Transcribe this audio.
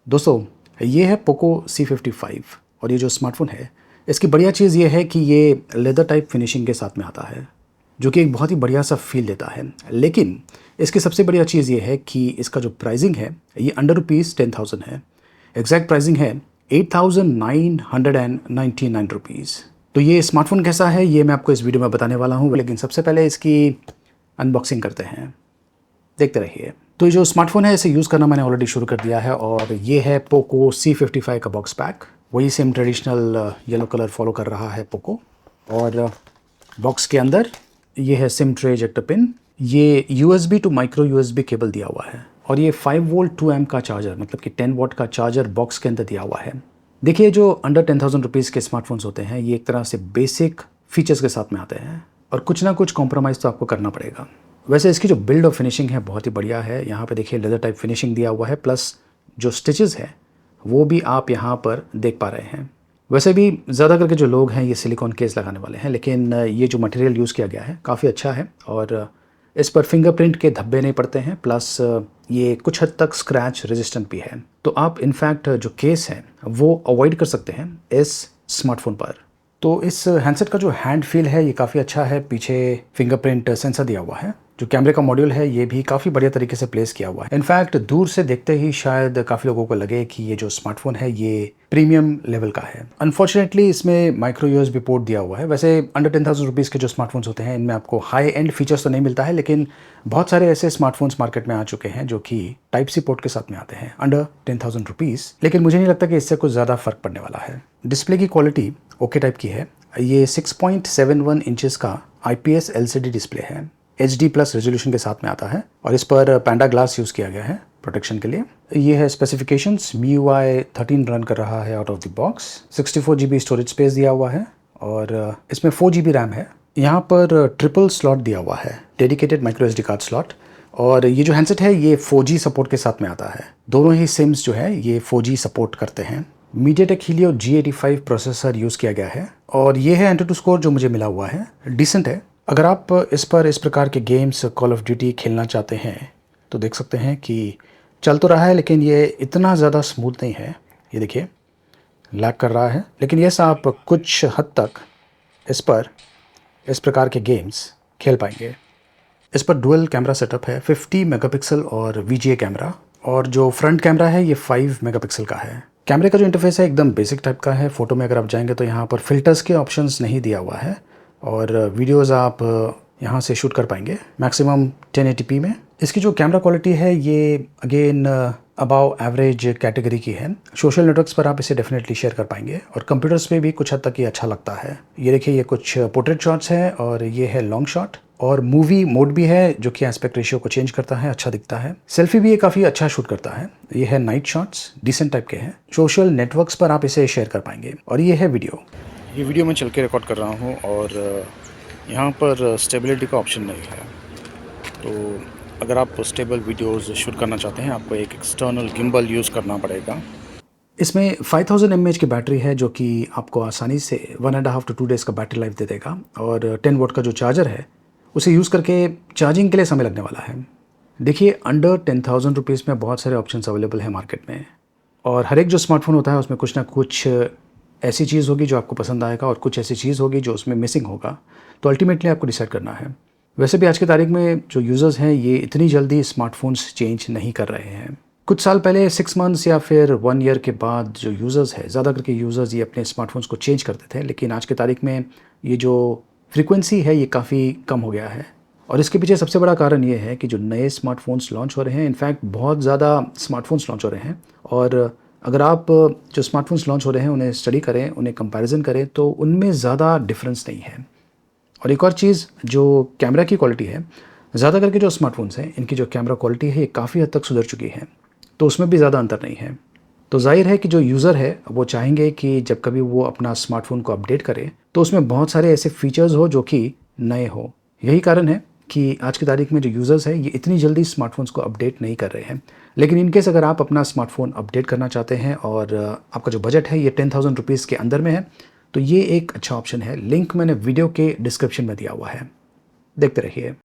दोस्तों ये है पोको C55 और ये जो स्मार्टफोन है इसकी बढ़िया चीज़ ये है कि ये लेदर टाइप फिनिशिंग के साथ में आता है जो कि एक बहुत ही बढ़िया सा फील देता है। लेकिन इसकी सबसे बढ़िया चीज़ ये है कि इसका जो प्राइसिंग है ये अंडर ₹10,000 है। एग्जैक्ट प्राइसिंग है 8,999 रुपीज़। तो ये स्मार्टफोन कैसा है ये मैं आपको इस वीडियो में बताने वाला हूँ, लेकिन सबसे पहले इसकी अनबॉक्सिंग करते हैं, देखते रहिए। तो ये जो स्मार्टफोन है इसे यूज़ करना मैंने ऑलरेडी शुरू कर दिया है और ये है पोको C55 का बॉक्स पैक। वही same traditional yellow colour follow कर रहा है पोको। और बॉक्स के अंदर ये है सिम ट्रे इजेक्टर पिन, ये USB to micro USB cable दिया हुआ है और ये 5 वोल्ट 2 एम का चार्जर, मतलब कि 10 वॉट का चार्जर बॉक्स के अंदर दिया हुआ है। देखिए जो अंडर 10,000 रुपीज़ के स्मार्टफोन्स होते हैं ये एक तरह से बेसिक फीचर्स के साथ में आते हैं और कुछ ना कुछ कॉम्प्रोमाइज़ तो आपको करना पड़ेगा। वैसे इसकी जो बिल्ड और फिनिशिंग है बहुत ही बढ़िया है। यहाँ पे देखिए लेदर टाइप फिनिशिंग दिया हुआ है, प्लस जो स्टिचेस है वो भी आप यहाँ पर देख पा रहे हैं। वैसे भी ज़्यादा करके जो लोग हैं ये सिलिकॉन केस लगाने वाले हैं, लेकिन ये जो मटेरियल यूज़ किया गया है काफ़ी अच्छा है और इस पर फिंगरप्रिंट के धब्बे नहीं पड़ते हैं, प्लस ये कुछ हद तक स्क्रैच रेजिस्टेंट भी है। तो आप इनफैक्ट जो केस है वो अवॉइड कर सकते हैं इस स्मार्टफोन पर। तो इस हैंडसेट का जो हैंड फील है ये काफ़ी अच्छा है। पीछे फिंगरप्रिंट सेंसर दिया हुआ है। जो कैमरे का मॉड्यूल है ये भी काफ़ी बढ़िया तरीके से प्लेस किया हुआ है। इनफैक्ट दूर से देखते ही शायद काफ़ी लोगों को लगे कि ये जो स्मार्टफोन है ये प्रीमियम लेवल का है। अनफॉर्चुनेटली इसमें माइक्रो USB पोर्ट दिया हुआ है। वैसे अंडर 10,000 रुपीज़ के जो स्मार्टफोन्स होते हैं इनमें आपको हाई एंड फीचर्स तो नहीं मिलता है, लेकिन बहुत सारे ऐसे स्मार्टफोन्स मार्केट में आ चुके हैं जो कि टाइप सी पोर्ट के साथ में आते हैं अंडर 10,000 रुपीज़। लेकिन मुझे नहीं लगता कि इससे कुछ ज़्यादा फर्क पड़ने वाला है। डिस्प्ले की क्वालिटी ओके टाइप की है। ये 6.71 इंचेस का IPS LCD डिस्प्ले है। HD+ रेजोल्यूशन के साथ में आता है और इस पर पैंडा ग्लास यूज़ किया गया है प्रोटेक्शन के लिए। ये है स्पेसिफिकेशंस। MIUI 13 रन कर रहा है out of the box. 64 GB storage space दिया हुआ है और इसमें 4 GB रैम है। यहाँ पर ट्रिपल स्लॉट दिया हुआ है, dedicated micro SD card slot. और ये जो हैंडसेट है ये 4G सपोर्ट के साथ में आता है। दोनों ही सिम्स जो है ये 4G सपोर्ट करते हैं। MediaTek Helio G85 processor use किया गया है और ये है एंटूटू स्कोर जो मुझे मिला हुआ है, डिसेंट है। अगर आप इस पर इस प्रकार के गेम्स कॉल ऑफ ड्यूटी खेलना चाहते हैं तो देख सकते हैं कि चल तो रहा है, लेकिन ये इतना ज़्यादा स्मूथ नहीं है। ये देखिए लैग कर रहा है, लेकिन यस आप कुछ हद तक इस पर इस प्रकार के गेम्स खेल पाएंगे। इस पर डुअल कैमरा सेटअप है, 50 मेगापिक्सल और VGA कैमरा, और जो फ्रंट कैमरा है ये 5 मेगापिक्सल का है। कैमरे का जो इंटरफेस है एकदम बेसिक टाइप का है। फ़ोटो में अगर आप जाएंगे तो यहाँ पर फ़िल्टर्स के ऑप्शंस नहीं दिया हुआ है और वीडियोज़ आप यहाँ से शूट कर पाएंगे मैक्सिमम 1080p में। इसकी जो कैमरा क्वालिटी है ये अगेन अबाव एवरेज कैटेगरी की है। सोशल नेटवर्क्स पर आप इसे डेफिनेटली शेयर कर पाएंगे और कंप्यूटर्स पे भी कुछ हद तक ये अच्छा लगता है। ये देखिए ये कुछ पोर्ट्रेट शॉट्स हैं और ये है लॉन्ग शॉट, और मूवी मोड भी है जो कि एस्पेक्ट रेशियो को चेंज करता है, अच्छा दिखता है। सेल्फी भी ये काफ़ी अच्छा शूट करता है। ये है नाइट शॉट्स, डिसेंट टाइप के हैं। सोशल नेटवर्क्स पर आप इसे शेयर कर पाएंगे। और ये है वीडियो। ये वीडियो मैं चल के रिकॉर्ड कर रहा हूँ और यहाँ पर स्टेबिलिटी का ऑप्शन नहीं है। तो अगर आप स्टेबल वीडियोस शूट करना चाहते हैं आपको एक एक्सटर्नल गिम्बल यूज़ करना पड़ेगा। इसमें 5000 mAh की बैटरी है जो कि आपको आसानी से 1.5 to 2 डेज़ का बैटरी लाइफ दे देगा। और 10 वोट का जो चार्जर है उसे यूज़ करके चार्जिंग के लिए समय लगने वाला है। देखिए अंडर 10,000 रुपीज़ में बहुत सारे ऑप्शंस अवेलेबल हैं मार्केट में, और हर एक जो स्मार्टफोन होता है उसमें कुछ ना कुछ ऐसी चीज़ होगी जो आपको पसंद आएगा और कुछ ऐसी चीज़ होगी जो उसमें मिसिंग होगा। तो अल्टीमेटली आपको डिसाइड करना है। वैसे भी आज की तारीख में जो यूज़र्स हैं ये इतनी जल्दी स्मार्टफोन्स चेंज नहीं कर रहे हैं। कुछ साल पहले 6 मंथ्स या फिर 1 ईयर के बाद जो यूज़र्स है, ज़्यादा करके यूज़र्स ये अपने स्मार्टफोन्स को चेंज करते थे, लेकिन आज की तारीख में ये जो फ्रीक्वेंसी है ये काफ़ी कम हो गया है। और इसके पीछे सबसे बड़ा कारण ये है कि जो नए स्मार्टफोन्स लॉन्च हो रहे हैं, इनफैक्ट बहुत ज़्यादा स्मार्टफोन्स लॉन्च हो रहे हैं, और अगर आप जो स्मार्टफोन्स लॉन्च हो रहे हैं उन्हें स्टडी करें, उन्हें कंपैरिजन करें तो उनमें ज़्यादा डिफरेंस नहीं है। और एक और चीज़ जो कैमरा की क्वालिटी है, ज़्यादा करके जो स्मार्टफोन्स हैं इनकी जो कैमरा क्वालिटी है ये काफ़ी हद तक सुधर चुकी है, तो उसमें भी ज़्यादा अंतर नहीं है। तो जाहिर है कि जो यूज़र है वो चाहेंगे कि जब कभी वो अपना स्मार्टफोन को अपडेट करे तो उसमें बहुत सारे ऐसे फीचर्स हो जो कि नए हो। यही कारण है कि आज की तारीख में जो यूज़र्स है ये इतनी जल्दी स्मार्टफोन्स को अपडेट नहीं कर रहे हैं। लेकिन इनकेस अगर आप अपना स्मार्टफोन अपडेट करना चाहते हैं और आपका जो बजट है ये 10,000 रुपीज़ के अंदर में है तो ये एक अच्छा ऑप्शन है। लिंक मैंने वीडियो के डिस्क्रिप्शन में दिया हुआ है, देखते रहिए।